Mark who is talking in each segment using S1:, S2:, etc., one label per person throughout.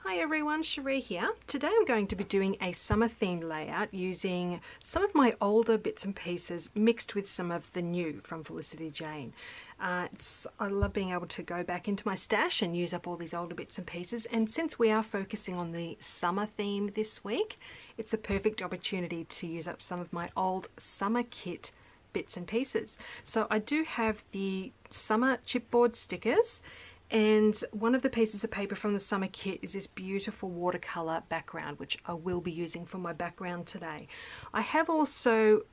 S1: Hi everyone, Sheree here. Today I'm going to be doing a summer theme layout using some of my older bits and pieces mixed with some of the new from Felicity Jane. I love being able to go back into my stash and use up all these older bits and pieces, and since we are focusing on the summer theme this week, it's the perfect opportunity to use up some of my old summer kit bits and pieces. So I do have the summer chipboard stickers, and one of the pieces of paper from the summer kit is this beautiful watercolor background, which I will be using for my background today. I have also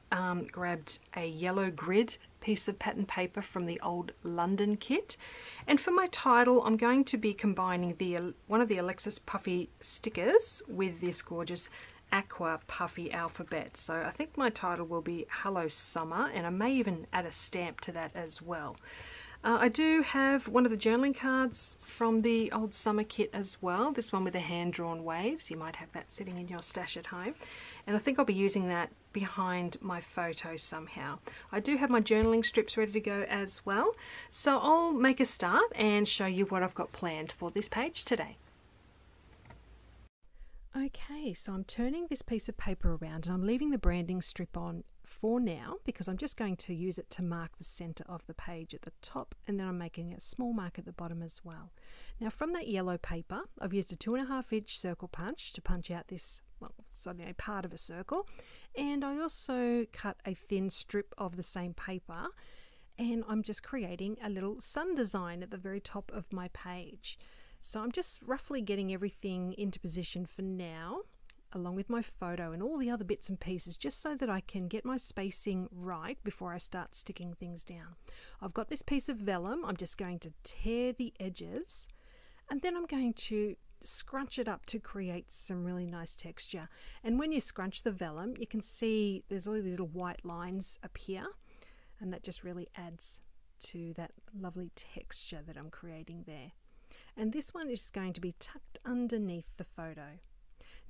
S1: grabbed a yellow grid piece of pattern paper from the old London kit, and for my title I'm going to be combining one of the Alexis Puffy stickers with this gorgeous aqua puffy alphabet. So I think my title will be Hello Summer, and I may even add a stamp to that as well. I do have one of the journaling cards from the old summer kit as well, this one with the hand-drawn waves. You might have that sitting in your stash at home, and I think I'll be using that behind my photo somehow. I do have my journaling strips ready to go as well, so I'll make a start and show you what I've got planned for this page today. Okay, so I'm turning this piece of paper around and I'm leaving the branding strip on for now because I'm just going to use it to mark the center of the page at the top, and then I'm making a small mark at the bottom as well. Now from that yellow paper, I've used a 2.5 inch circle punch to punch out this, well, sort of part of a circle, and I also cut a thin strip of the same paper, and I'm just creating a little sun design at the very top of my page. So I'm just roughly getting everything into position for now, along with my photo and all the other bits and pieces, just so that I can get my spacing right before I start sticking things down. I've got this piece of vellum. I'm just going to tear the edges, and then I'm going to scrunch it up to create some really nice texture. And when you scrunch the vellum, you can see there's all these little white lines appear, and that just really adds to that lovely texture that I'm creating there. And this one is going to be tucked underneath the photo.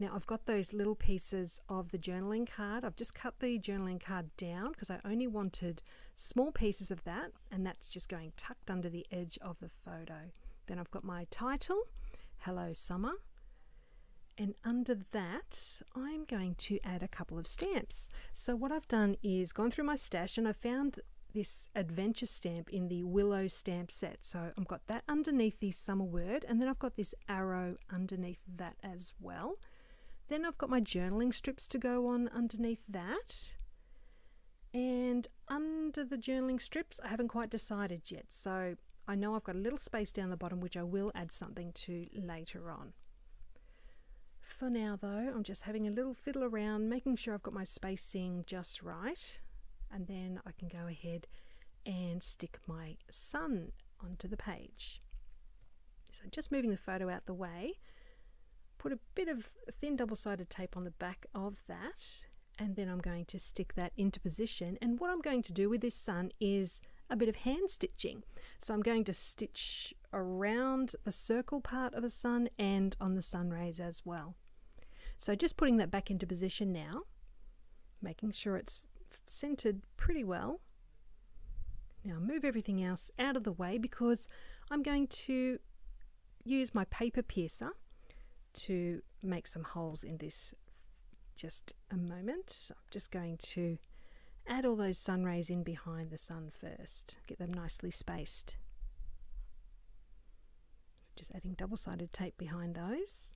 S1: Now I've got those little pieces of the journaling card. I've just cut the journaling card down because I only wanted small pieces of that, and that's just going tucked under the edge of the photo. Then I've got my title, Hello Summer, and under that I'm going to add a couple of stamps. So what I've done is gone through my stash and I found this adventure stamp in the Willow stamp set. So I've got that underneath the summer word, and then I've got this arrow underneath that as well. Then I've got my journaling strips to go on underneath that, and under the journaling strips I haven't quite decided yet, so I know I've got a little space down the bottom which I will add something to later on. For now though, I'm just having a little fiddle around, making sure I've got my spacing just right, and then I can go ahead and stick my sun onto the page. So just moving the photo out the way, put a bit of thin double-sided tape on the back of that, and then I'm going to stick that into position. And what I'm going to do with this sun is a bit of hand stitching. So I'm going to stitch around the circle part of the sun and on the sun rays as well. So just putting that back into position now, making sure it's centered pretty well. Now move everything else out of the way because I'm going to use my paper piercer to make some holes in this. Just a moment. I'm just going to add all those sun rays in behind the sun first, get them nicely spaced. Just adding double-sided tape behind those.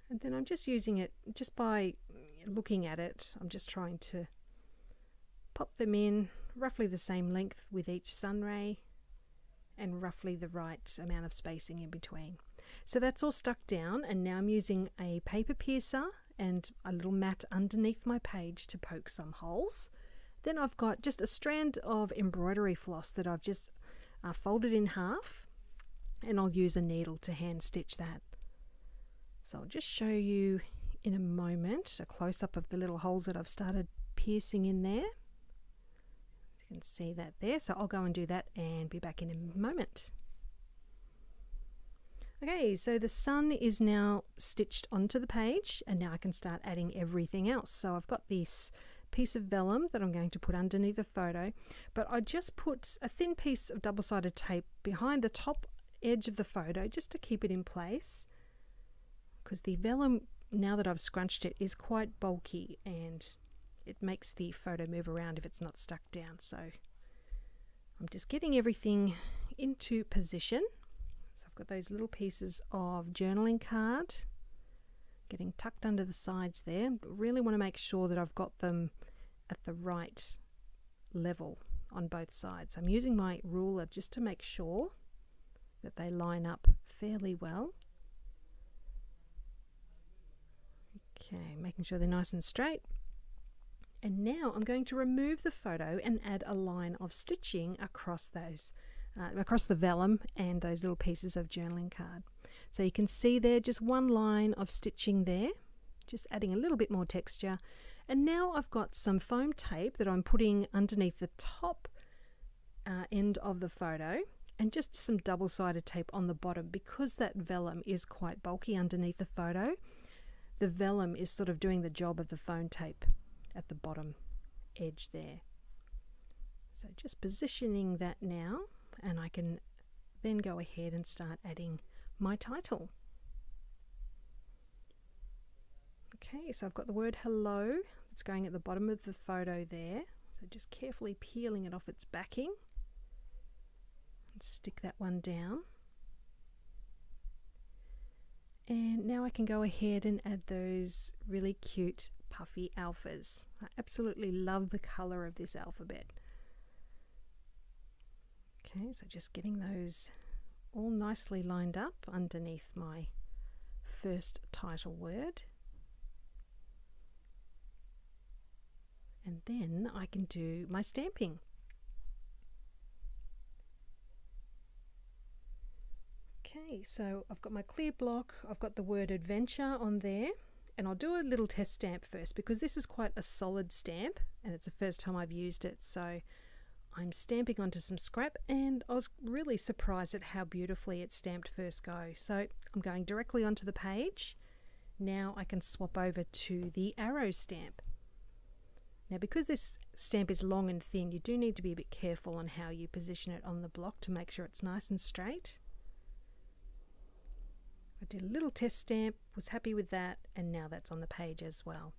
S1: And then I'm just using it, just by looking at it, I'm just trying to pop them in roughly the same length with each sun ray and roughly the right amount of spacing in between. So that's all stuck down, and now I'm using a paper piercer and a little mat underneath my page to poke some holes. Then I've got just a strand of embroidery floss that I've just folded in half, and I'll use a needle to hand stitch that. So I'll just show you in a moment a close-up of the little holes that I've started piercing in there. You can see that there, so I'll go and do that and be back in a moment. Okay, so the sun is now stitched onto the page, and now I can start adding everything else. So I've got this piece of vellum that I'm going to put underneath the photo, but I just put a thin piece of double-sided tape behind the top edge of the photo just to keep it in place, because the vellum, now that I've scrunched it, is quite bulky and it makes the photo move around if it's not stuck down. So I'm just getting everything into position. So I've got those little pieces of journaling card getting tucked under the sides there. Really want to make sure that I've got them at the right level on both sides. I'm using my ruler just to make sure that they line up fairly well. Okay, making sure they're nice and straight. And now I'm going to remove the photo and add a line of stitching across those, across the vellum and those little pieces of journaling card. So you can see there just one line of stitching there, just adding a little bit more texture. And now I've got some foam tape that I'm putting underneath the top end of the photo, and just some double-sided tape on the bottom, because that vellum is quite bulky underneath the photo. The vellum is sort of doing the job of the foam tape at the bottom edge there. So just positioning that now, and I can then go ahead and start adding my title. Okay, so I've got the word hello that's going at the bottom of the photo there. So just carefully peeling it off its backing and stick that one down. And now I can go ahead and add those really cute puffy alphas. I absolutely love the color of this alphabet. Okay, so just getting those all nicely lined up underneath my first title word. And then I can do my stamping. Okay, so I've got my clear block, I've got the word adventure on there, and I'll do a little test stamp first because this is quite a solid stamp and it's the first time I've used it. So I'm stamping onto some scrap, and I was really surprised at how beautifully it stamped first go. So I'm going directly onto the page. Now I can swap over to the arrow stamp. Now, because this stamp is long and thin, you do need to be a bit careful on how you position it on the block to make sure it's nice and straight. I did a little test stamp, was happy with that, and now that's on the page as well.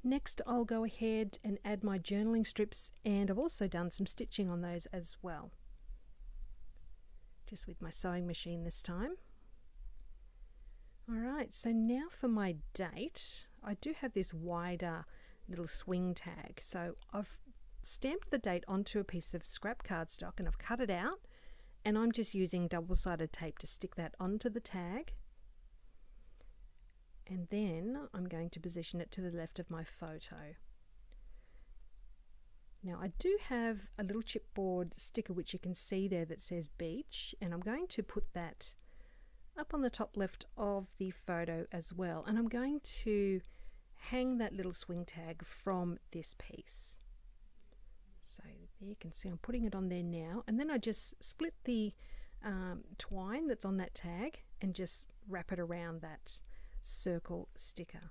S1: Next, I'll go ahead and add my journaling strips, and I've also done some stitching on those as well, just with my sewing machine this time. Alright, so now for my date, I do have this wider little swing tag. So I've stamped the date onto a piece of scrap cardstock and I've cut it out, and I'm just using double-sided tape to stick that onto the tag. And then I'm going to position it to the left of my photo. Now I do have a little chipboard sticker which you can see there that says beach, and I'm going to put that up on the top left of the photo as well, and I'm going to hang that little swing tag from this piece. So there you can see I'm putting it on there now, and then I just split the twine that's on that tag and just wrap it around that circle sticker.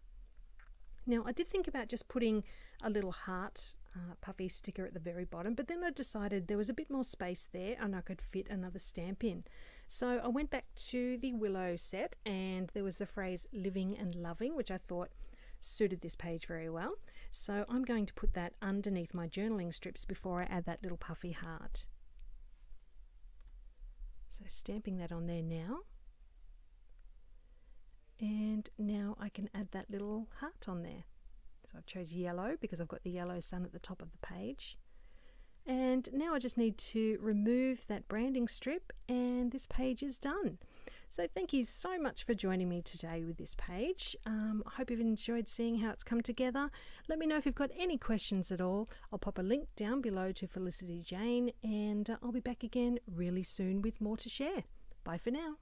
S1: Now I did think about just putting a little heart puffy sticker at the very bottom, but then I decided there was a bit more space there and I could fit another stamp in. So I went back to the willow set, and there was the phrase living and loving, which I thought suited this page very well. So I'm going to put that underneath my journaling strips before I add that little puffy heart. So stamping that on there now. And now I can add that little heart on there. So I've chose yellow because I've got the yellow sun at the top of the page. And now I just need to remove that branding strip, and this page is done. So thank you so much for joining me today with this page. I hope you've enjoyed seeing how it's come together. Let me know if you've got any questions at all. I'll pop a link down below to Felicity Jane, and I'll be back again really soon with more to share. Bye for now.